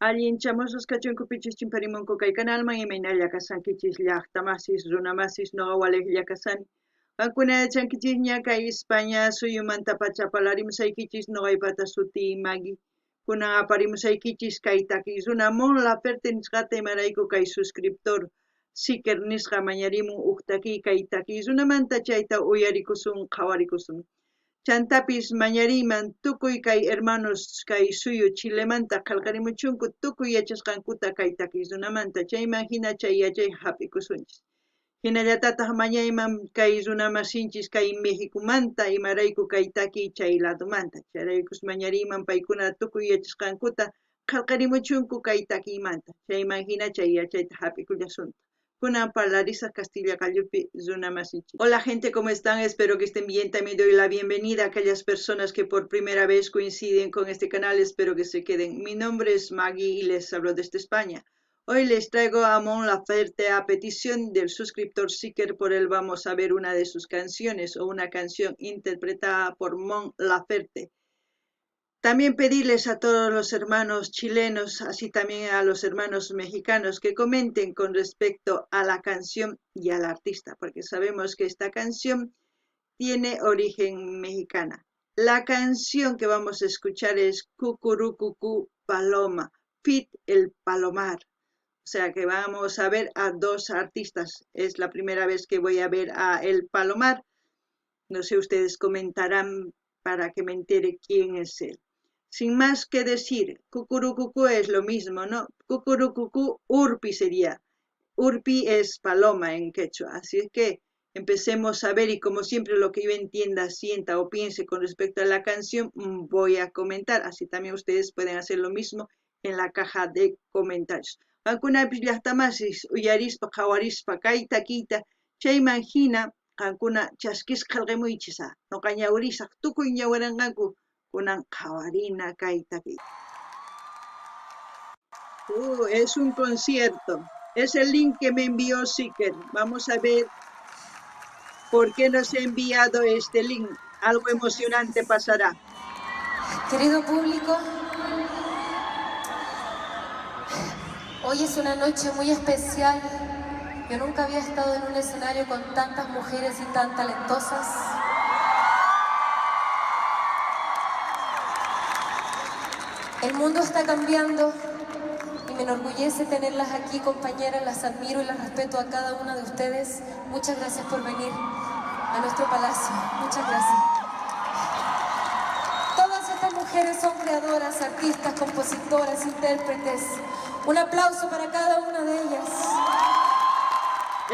Allinchamusus kachunkupichis chimparimunku kay kanalman imaynalla kasankichis llaqtamasis runamasis noqa waliqlla kasani. Qankuna yachankichis ña kay España suyumanta pachapalarimsaykichis noqaypata suti Magui. Kunan aparimusaykichis kay takiq runa Mon Laferte nisqata imarayku kay suscriptor Siker nisqa mañarimun huk takiy kay takiq runamanta chayta uyarikusun qhawarikusun. Chantapis mañariyman tukuy kay hermanos kay suyu Chilemanta qillqarimuchunku tukuy yachasqankuta kay takiq runamanta chayman hina chay yachay hap'ikusunchis. Hinallatataq mañayman kay runamasinchis kay Mexicomanta imarayku kay takiy chay ladumanta chayraykus mañariyman paykuna tukuy yachasqankuta qillqarimuchunku kay takiymanta chayman hina chay yachayta hap'ikullasunta. Kunan parlariza Castilla Callupi runamasinchis. Hola gente, ¿cómo están? Espero que estén bien. También doy la bienvenida a aquellas personas que por primera vez coinciden con este canal. Espero que se queden. Mi nombre es Maggie y les hablo desde España. Hoy les traigo a Mon Laferte a petición del suscriptor Seeker. Por él vamos a ver una de sus canciones o una canción interpretada por Mon Laferte. También pedirles a todos los hermanos chilenos, así también a los hermanos mexicanos, que comenten con respecto a la canción y al artista, porque sabemos que esta canción tiene origen mexicana. La canción que vamos a escuchar es Cucurucucú Paloma, Fit el Palomar. O sea que vamos a ver a dos artistas. Es la primera vez que voy a ver a El Palomar. No sé, ustedes comentarán para que me entere quién es él. Sin más que decir, cucurucucú es lo mismo, ¿no? Cucurucucú, urpi sería. Urpi es paloma en quechua. Así es que empecemos a ver y como siempre lo que yo entienda, sienta o piense con respecto a la canción, voy a comentar. Así también ustedes pueden hacer lo mismo en la caja de comentarios. Qankuna llaqtamasis uyarispa qhawarispa kay takiyta chayman hina qankuna chaskisqa qillqimuychisa. Noqa ñawirisaq tukuy ñawiranqanku kunan qhawarina kay takiy. Es un concierto. Es el link que me envió Seeker. Vamos a ver por qué nos ha enviado este link. Algo emocionante pasará. Querido público, hoy es una noche muy especial. Yo nunca había estado en un escenario con tantas mujeres y tan talentosas. El mundo está cambiando y me enorgullece tenerlas aquí, compañeras. Las admiro y las respeto a cada una de ustedes. Muchas gracias por venir a nuestro palacio. Muchas gracias. Todas estas mujeres son creadoras, artistas, compositoras, intérpretes. Un aplauso para cada una de ellas.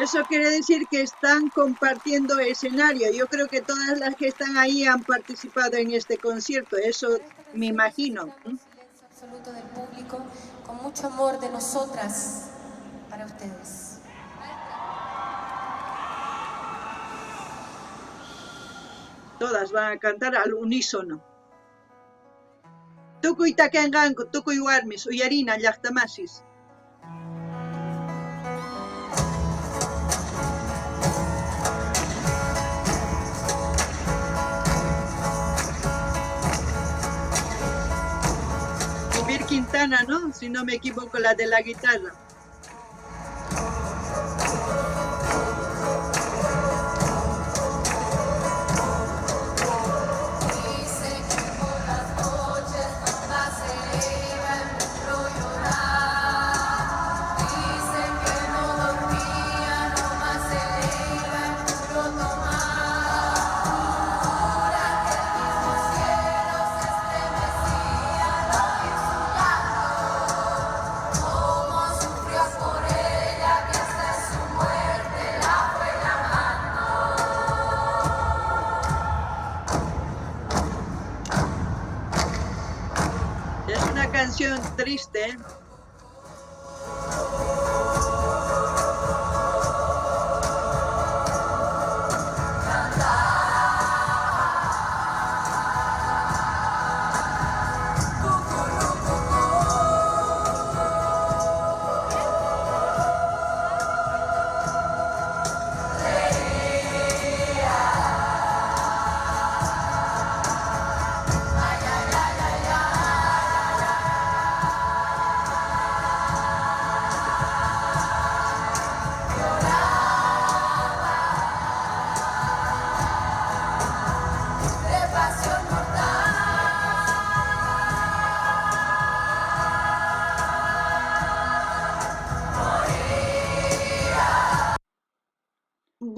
Eso quiere decir que están compartiendo escenario. Yo creo que todas las que están ahí han participado en este concierto. Eso me imagino. Silencio absoluto del público, con mucho amor de nosotras para ustedes. Todas van a cantar al unísono. Tukuy takanqanku, tukuy warmis, uyarina llaqtamasis. Quintana, ¿no? Si no me equivoco, la de la guitarra. Canción triste.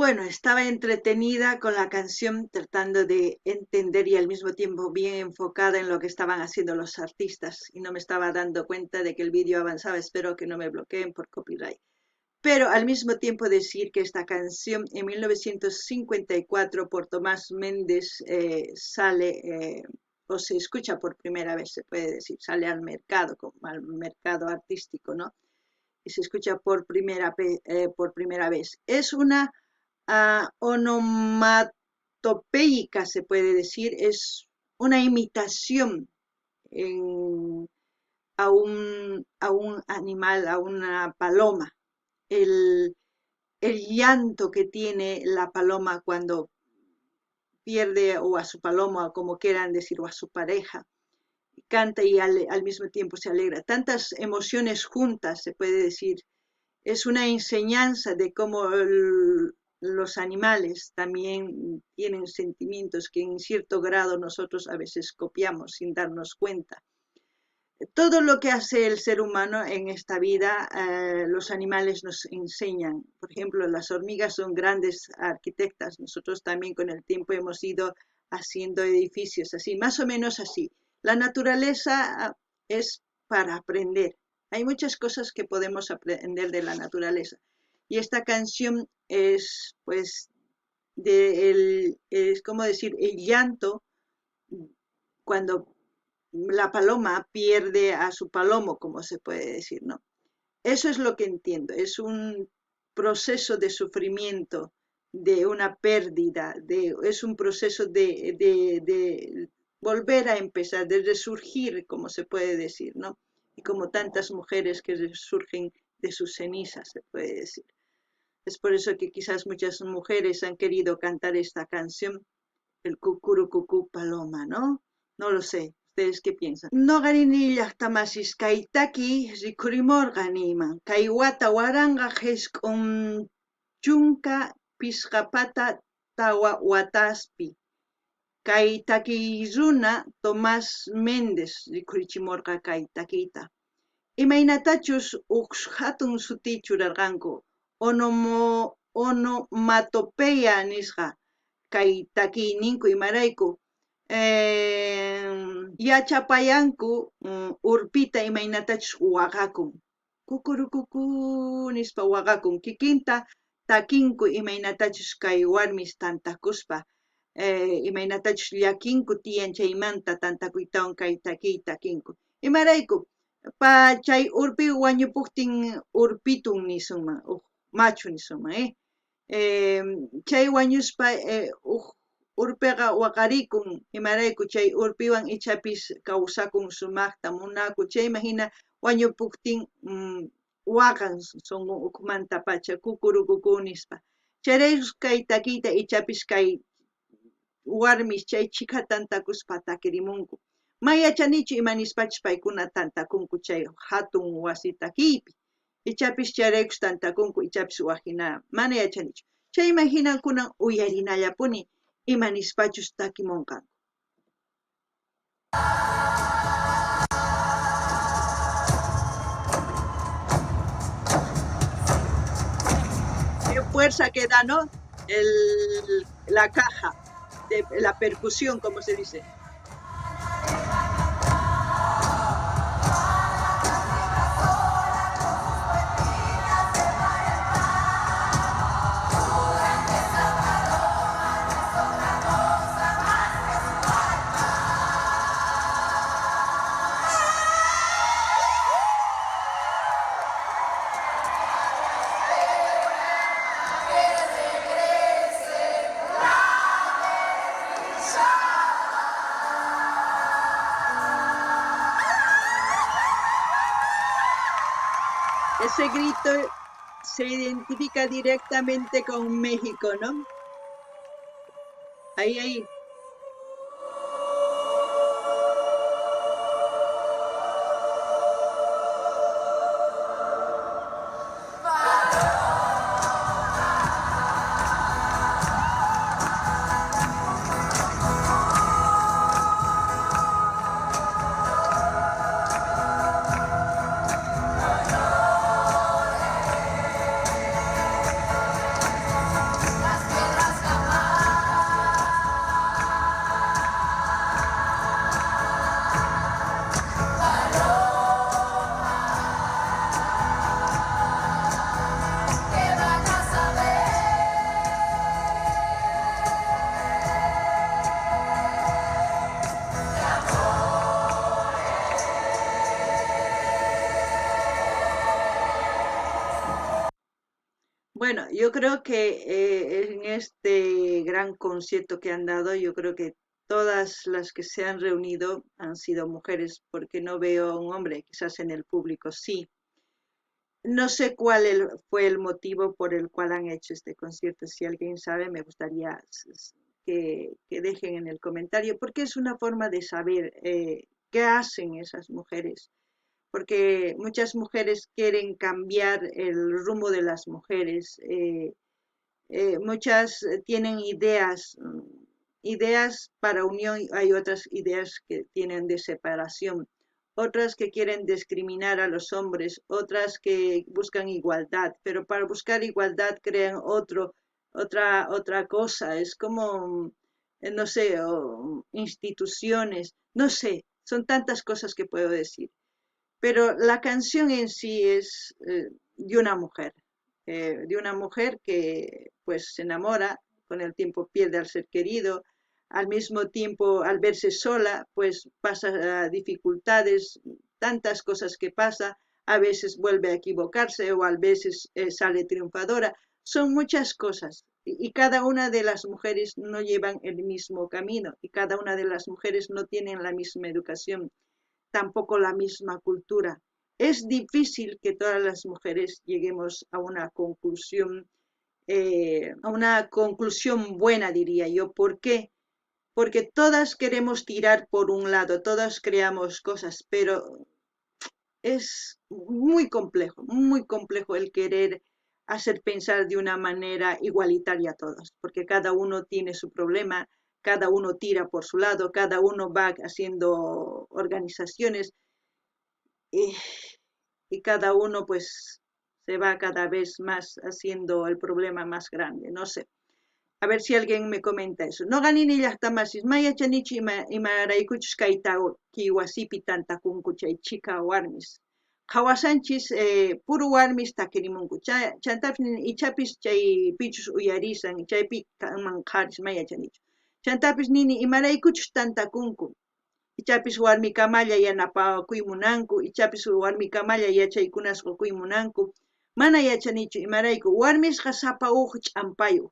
Bueno, estaba entretenida con la canción, tratando de entender y al mismo tiempo bien enfocada en lo que estaban haciendo los artistas y no me estaba dando cuenta de que el vídeo avanzaba. Espero que no me bloqueen por copyright. Pero al mismo tiempo decir que esta canción en 1954 por Tomás Méndez sale o se escucha por primera vez, se puede decir, sale al mercado, como al mercado artístico, ¿no? Y se escucha por primera vez. Es una onomatopeica, se puede decir, es una imitación en, a un animal, a una paloma. El, el llanto que tiene la paloma cuando pierde o a su paloma, o como quieran decir, o a su pareja, canta y al mismo tiempo se alegra. Tantas emociones juntas, se puede decir. Es una enseñanza de cómo los animales también tienen sentimientos que en cierto grado nosotros a veces copiamos sin darnos cuenta. Todo lo que hace el ser humano en esta vida, los animales nos enseñan. Por ejemplo, las hormigas son grandes arquitectas. Nosotros también con el tiempo hemos ido haciendo edificios así, más o menos así. La naturaleza es para aprender. Hay muchas cosas que podemos aprender de la naturaleza. Y esta canción es, pues, es como decir, el llanto cuando la paloma pierde a su palomo, como se puede decir, ¿no? Eso es lo que entiendo, es un proceso de sufrimiento, de una pérdida, es un proceso de volver a empezar, de resurgir, como se puede decir, ¿no? Y como tantas mujeres que resurgen de sus cenizas, se puede decir. Es por eso que quizás muchas mujeres han querido cantar esta canción, el cucurucucú paloma, ¿no? No lo sé. ¿Ustedes qué piensan? No garini llaqtamasis kaytaki rikurimorqaniman. Kay wata waranga chunka pisqapata tawa wataspi. Kay takiyuna Tomás Méndez rikurichimorqa kay takiyta. Imaynatachus hatun suti churarqanku. Onomatopeya nisqa. Kay takiyninku imarayku yachapayanku urpita imaynatachus waqakun. Kukurukuku nispa waqakun. Kikinta takinku imaynatachus kay warmis tantakuspa. Imaynatachus llakinku tiyan chaymanta tantakuytawan kay takinku. Imarayku chay urpi wañupuktin urpitun nisunman, machu nisunman, chay wañuspa urpiqa waqarikun, imarayku chay urpiwan ichapis kawsakun sumaqta munakun, chayma hina wañupuktin waqan sunqun ukmanta pacha kukurukuku nispa. Chayraykus kay takiyta ichapis kay warmis chay chika tantakuspa takirimunku. Mayachanichu imanispachus paykuna tantakunku chay hatun wasi takiypi. Ichapis chayraykus tantakunku, ichapis wajina mana yachanichu. Chayma hina kunan uyarinallapuni imanispachus takimunqanku. Qué fuerza que da, ¿no? La caja, la percusión, como se dice. Ese grito se identifica directamente con México, ¿no? Ahí. Bueno, yo creo que en este gran concierto que han dado, yo creo que todas las que se han reunido han sido mujeres, porque no veo a un hombre, quizás en el público sí. No sé fue el motivo por el cual han hecho este concierto. Si alguien sabe, me gustaría que dejen en el comentario, porque es una forma de saber qué hacen esas mujeres. Porque muchas mujeres quieren cambiar el rumbo de las mujeres. Muchas tienen ideas, ideas para unión, hay otras ideas que tienen de separación, otras que quieren discriminar a los hombres, otras que buscan igualdad, pero para buscar igualdad crean otra cosa, es como, no sé, instituciones, no sé, son tantas cosas que puedo decir, pero la canción en sí es de una mujer que pues se enamora, con el tiempo pierde al ser querido, al mismo tiempo al verse sola pues pasa dificultades, tantas cosas que pasa, a veces vuelve a equivocarse o a veces sale triunfadora, son muchas cosas y cada una de las mujeres no llevan el mismo camino y cada una de las mujeres no tienen la misma educación, tampoco la misma cultura. Es difícil que todas las mujeres lleguemos a una conclusión buena, diría yo. ¿Por qué? Porque todas queremos tirar por un lado, todas creamos cosas, pero es muy complejo el querer hacer pensar de una manera igualitaria a todos, porque cada uno tiene su problema, cada uno tira por su lado, cada uno va haciendo organizaciones y, y cada uno pues se va cada vez más haciendo el problema más grande, no sé. A ver si alguien me comenta eso. No ganini llaqtamasis, maya chanichi imaraykuchus kaytaw kiwasipi tantakunku chay chika warmis. Hawasanchis puru warmis takirimunku. Chantapis ichapis chay pichus uyarisan, chaypi kanman qaris maya chanichu. Chantapis nini imaraykuchus tantakunku. Ichapis warmikamalla yanapakuymunanku, ichapis warmikamalla yachaykunasqakuymunanku. Mana yachanichu imarayku, warmisqa sapa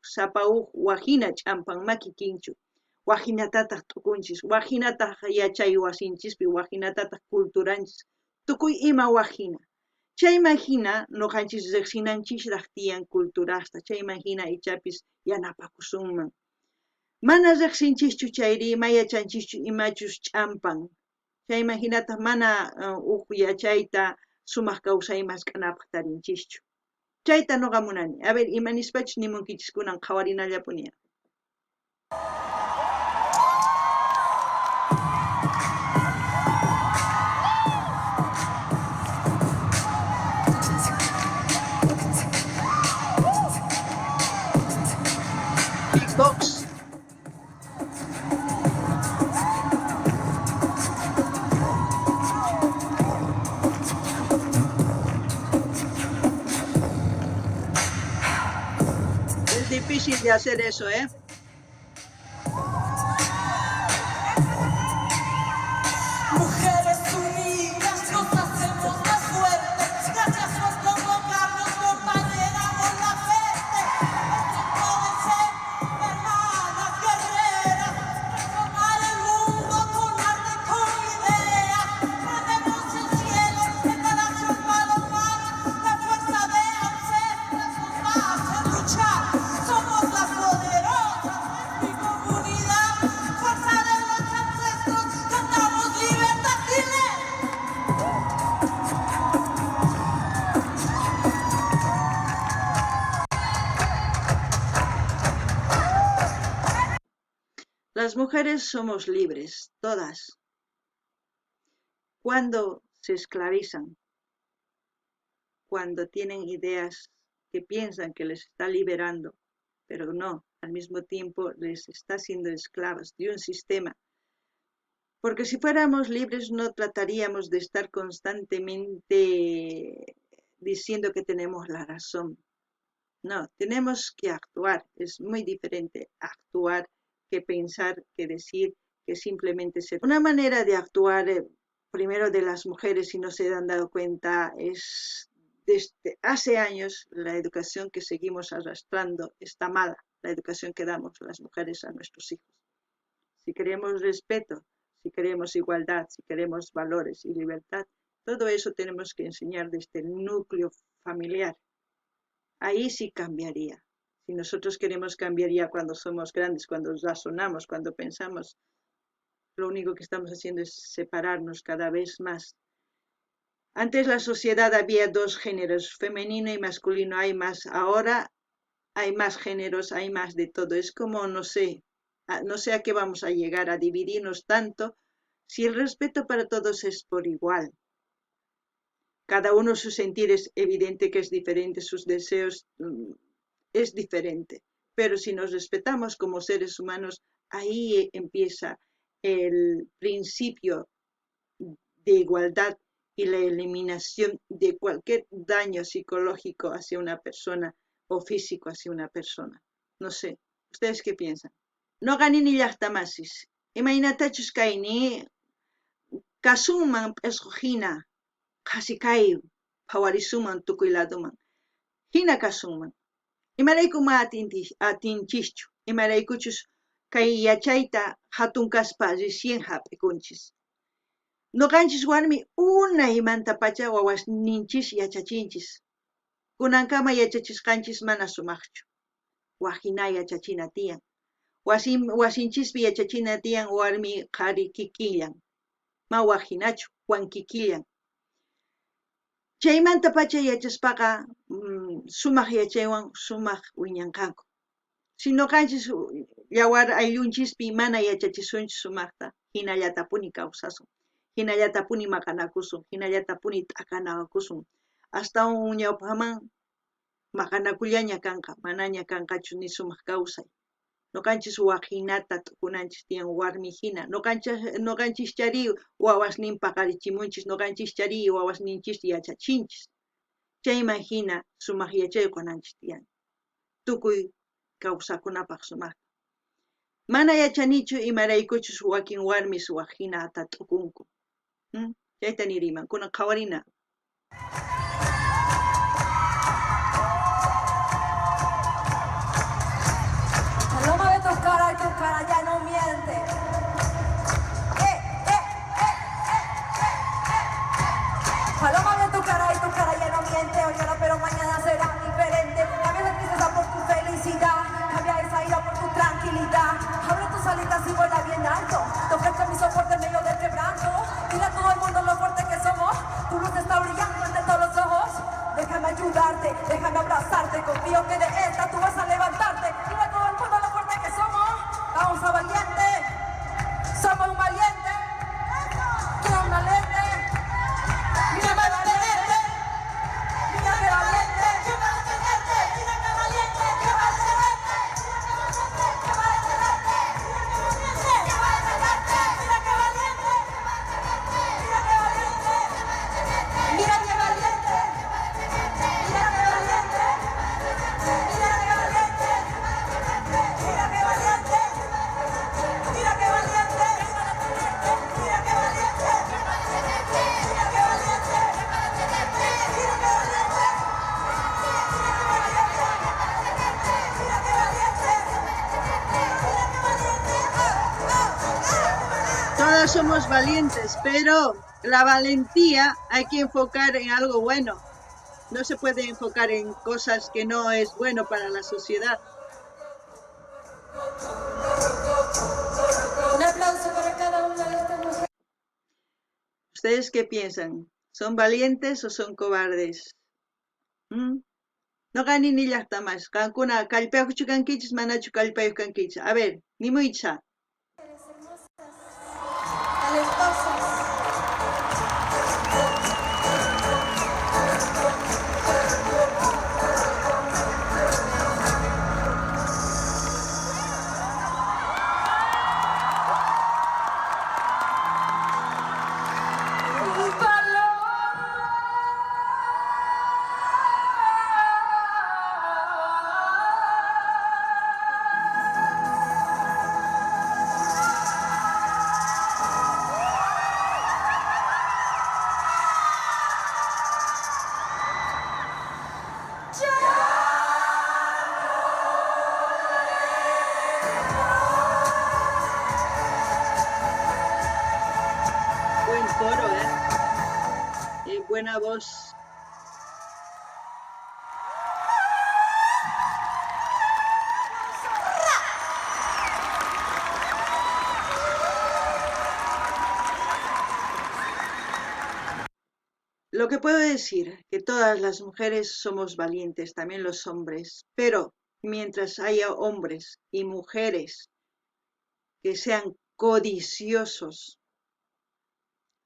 sapa wajina ch'ampan maki kinchu. Wajinatataq t'ukunchis, wajinataq yachay wasinchispi, wajinatataq culturanchis, tukuy ima wajina. Chayman hina nuqanchis riqsinanchisraq tiyan culturasta, chayman hina ichapis yanapakusunman. Mana riqsinchischu chayri, mayachanchischu imachus ch'ampan. Chayman hinataq mana yachayta sumaq kawsaymas k'anapaq tarinchischu. Chayta nuqa munani. A ver, imanispachus nimunkichisku kunan qhawarinallapuni. Beatbox. Es difícil de hacer eso, ¿eh? Mujeres unidas nos hacemos más fuertes, gracias por convocarnos, compañeramos la gente. Esto puede ser, hermanas guerreras, transformar el mundo con arte, con idea. Prendemos el cielo, el corazón para los mares, la fuerza de ancestros nos hace luchar. Somos las poderosas, mi comunidad, fuerza de los ancestros, cantamos libertad, dile. Las mujeres somos libres, todas. Cuando se esclavizan, cuando tienen ideas que piensan que les está liberando, pero no, al mismo tiempo les está haciendo esclavas de un sistema. Porque si fuéramos libres no trataríamos de estar constantemente diciendo que tenemos la razón. No, tenemos que actuar. Es muy diferente actuar que pensar, que decir, que simplemente ser. Una manera de actuar primero de las mujeres, si no se han dado cuenta, es desde hace años la educación que seguimos arrastrando está mala, la educación que damos las mujeres a nuestros hijos. Si queremos respeto, si queremos igualdad, si queremos valores y libertad, todo eso tenemos que enseñar desde el núcleo familiar. Ahí sí cambiaría. Si nosotros queremos cambiaría cuando somos grandes, cuando razonamos, cuando pensamos, lo único que estamos haciendo es separarnos cada vez más. Antes la sociedad había dos géneros, femenino y masculino, hay más. Ahora hay más géneros, hay más de todo. Es como, no sé a qué vamos a llegar, a dividirnos tanto, si el respeto para todos es por igual. Cada uno su sentir es evidente que es diferente, sus deseos es diferente. Pero si nos respetamos como seres humanos, ahí empieza el principio de igualdad y la eliminación de cualquier daño psicológico hacia una persona o físico hacia una persona. No sé, ¿ustedes qué piensan? No ganin ni llaqtamasis. Imaynatachus kayni kasuman esqojina casi kay pawarisuman tukuy laduman. Hina kasuman. Imaraykum atinchishchu. Imaraykuchus kay yachayta hatun kaspa recién hap'ikunchis. Nuqanchis warmi unaymanta pacha wawasninchis yachachinchis. Kunankama yachachisqanchis mana sumaqchu. Wahina yachachina tiyan. Wasinchispi yachachina tiyan warmi qhari kikillan. Ma wahinachu, wan kikillan. Chaymanta pacha yachaspaqa sumaq yachaywan sumaq wiñanqanku. Si nuqanchis yawar ayllunchispi mana yachachisunchis sumaqta, hinallatapuni kawsasun. Hinallatapuni maqanakusun, hinallatapuni t'akanakusun. Hasta ñawpaman maqanakullaña kanqa, manaña kanqachu ni sumaq kawsay. Nuqanchis waqhinata t'ukunanchis tiyan warmi hina. Nuqanchischari wawasnin paqarichimunchis, nuqanchischari wawasninchis yachachinchis. Chayman hina sumaq yachaykunanchis tiyan. Tukuy kawsakunapaq sumaq. Mana yachanichu imaraykuchus wakin warmis waqhinata t'ukunku. Chayta niriman, kunan qhawarina. Paloma de tu cara ya no miente. Paloma de tu cara ya no miente. Hoy llora, pero mañana será diferente. Cambia la tristeza por tu felicidad. Cambia esa ira por tu tranquilidad. Abre tus alitas y vuela bien alto. Te ofrezco mi soporte en medio del quebranto. Dile a todo el mundo lo fuerte que somos. Tu luz está brillando ante todos los ojos. Déjame ayudarte, déjame abrazarte. Confío que de esta tú vas a levantarte. Dile a todo el mundo lo fuerte que somos. Vamos a valiente. Somos un valiente. Quiero una lente. Mira que valiente. Mira que valiente. ¿Qué va a tenerte? Mira que valiente. ¿Qué va a tenerte? ¿Qué va a tenerte? ¿Qué va a tenerte? Mira que valiente. Mira que valiente. Mira que valiente. Mira que valiente. Mira que valiente. Mira que valiente. Mira que valiente. Mira que valiente. Mira que valiente. Mira que valiente. Todos somos valientes, pero la valentía hay que enfocar en algo bueno. No se puede enfocar en cosas que no es bueno para la sociedad. Un aplauso para cada una de estas mujeres. ¿Ustedes qué piensan? ¿Son valientes o son cobardes? No ganin ni llaqtamas. Kankuna kallpayuqchu kankichis, manachu kallpayuq kankichis. A ver, nimuycha. Talentosas. buena voz. Lo que puedo decir, que todas las mujeres somos valientes, también los hombres, pero mientras haya hombres y mujeres que sean codiciosos,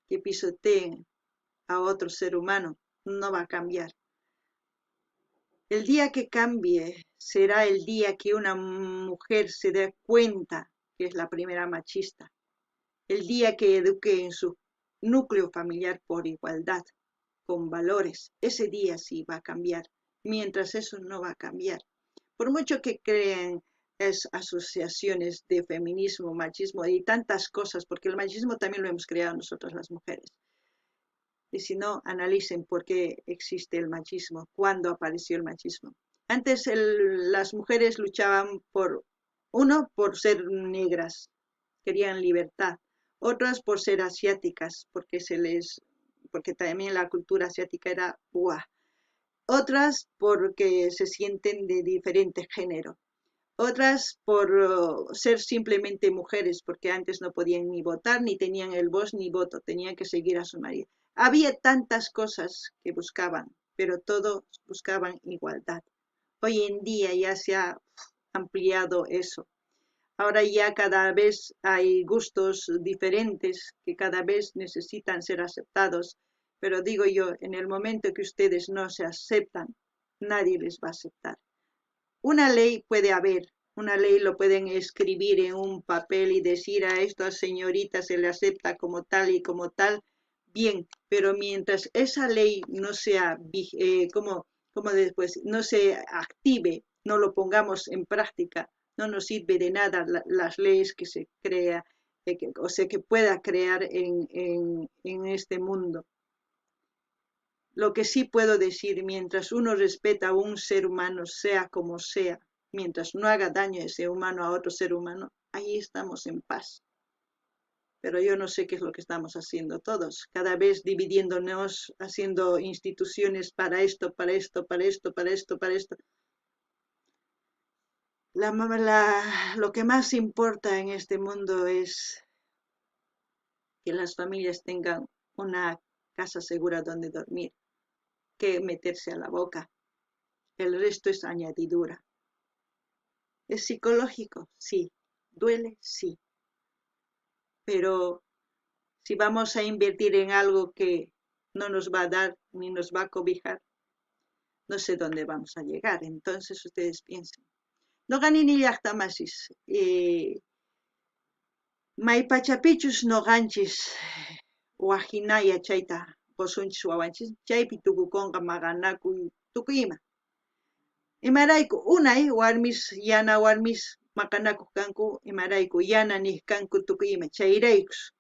que pisoteen a otro ser humano, no va a cambiar. El día que cambie será el día que una mujer se dé cuenta que es la primera machista. El día que eduque en su núcleo familiar por igualdad, con valores. Ese día sí va a cambiar. Mientras eso no va a cambiar. Por mucho que creen asociaciones de feminismo, machismo y tantas cosas, porque el machismo también lo hemos creado nosotras las mujeres. Y si no, analicen por qué existe el machismo, cuándo apareció el machismo. Antes las mujeres luchaban por ser negras, querían libertad, otras por ser asiáticas, porque también la cultura asiática era ¡buah! Otras porque se sienten de diferente género, otras por ser simplemente mujeres, porque antes no podían ni votar, ni tenían el voz ni voto, tenían que seguir a su marido. Había tantas cosas que buscaban, pero todos buscaban igualdad. Hoy en día ya se ha ampliado eso. Ahora ya cada vez hay gustos diferentes que cada vez necesitan ser aceptados, pero digo yo, en el momento que ustedes no se aceptan, nadie les va a aceptar. Una ley puede haber, una ley lo pueden escribir en un papel y decir a esta señorita se le acepta como tal y como tal, bien, pero mientras esa ley no sea, como después, no se active, no lo pongamos en práctica, no nos sirve de nada las leyes que se crea, o sea, que pueda crear en este mundo. Lo que sí puedo decir, mientras uno respeta a un ser humano, sea como sea, mientras no haga daño ese humano a otro ser humano, ahí estamos en paz. Pero yo no sé qué es lo que estamos haciendo todos, cada vez dividiéndonos, haciendo instituciones para esto, para esto, para esto, para esto, para esto. Lo que más importa en este mundo es que las familias tengan una casa segura donde dormir, que meterse a la boca. El resto es añadidura. ¿Es psicológico? Sí. ¿Duele? Sí. Pero si vamos a invertir en algo que no nos va a dar ni nos va a cobijar, no sé dónde vamos a llegar. Entonces ustedes piensen. No ganini llaqtamasis. Maypachapichus no ganchis wajinaya chayta qosunchis wawanchis chaypi tukukunqa maqanakuy tukuyma. Imarayku unay warmis yana warmis maqanakuq kanku imarayku yana niq kanku tukuyma chayraykus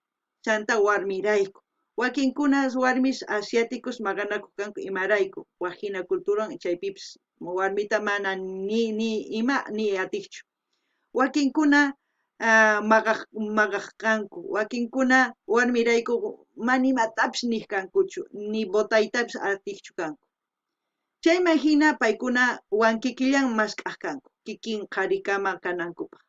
chanta warmirayku. Wakinkunas warmis asiáticos maqanakuq kanku imarayku wajina culturan chaypipis warmita mana ni ima ni atiqchu. Wakinkuna maqaq kanku, wakinkuna warmirayku manimatapis niq kankuchu ni botaytapis atiqchu kanku. Chayman hina paykuna wankikillan masqaq kanku, kikin qarikama kanankupaq.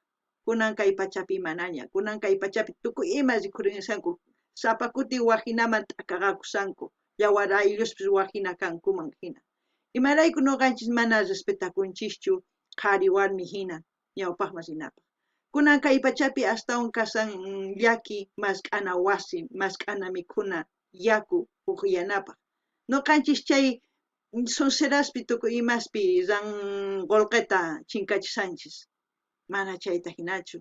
Kunan kay pachapi manaña, kunan kay pachapi tukuy ima rikhurinsanku, sapakuti wajinaman t'akaqakusanku, yawar aylluspis wajina kankuman hina. Imarayku nuqanchis mana respetakunchischu qhari warmi hina, ñawpaqman rinapaq. Kunan kay pachapi astawan kasan llaki masq'ana wasi, masq'ana mikhuna, yaku upyanapaq. Nuqanchis chay sonseraspi tukuy imaspi ran qolqeta chinkachishanchis. Mana chayta hinachu.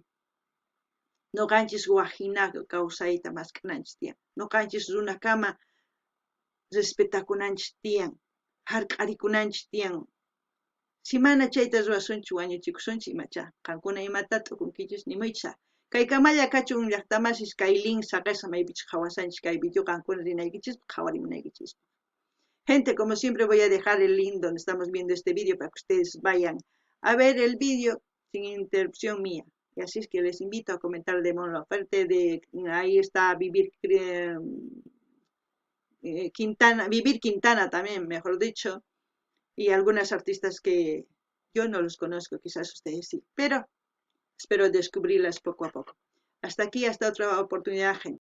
Nuqanchis wajina kawsayta masq'ananchis tiyan. Nuqanchis runakama respetakunanchis tiyan. Hark'arikunanchis tiyan. Si mana chayta ruwasunchis wañuchikusunchis imacha. Qankuna imata t'ukunkichis nimuychis. Kay kamalla kachun llaqtamasis kay link saqesa maypichis hawasanchis kay video qankuna rinaykichis qhawarimunaykichis. Gente, como siempre voy a dejar el link donde estamos viendo este vídeo para que ustedes vayan a ver el vídeo sin interrupción mía. Y así es que les invito a comentar de la oferta de ahí está vivir Quintana, Vivir Quintana también, mejor dicho, y algunas artistas que yo no los conozco, quizás ustedes sí, pero espero descubrirlas poco a poco. Hasta aquí, hasta otra oportunidad, gente.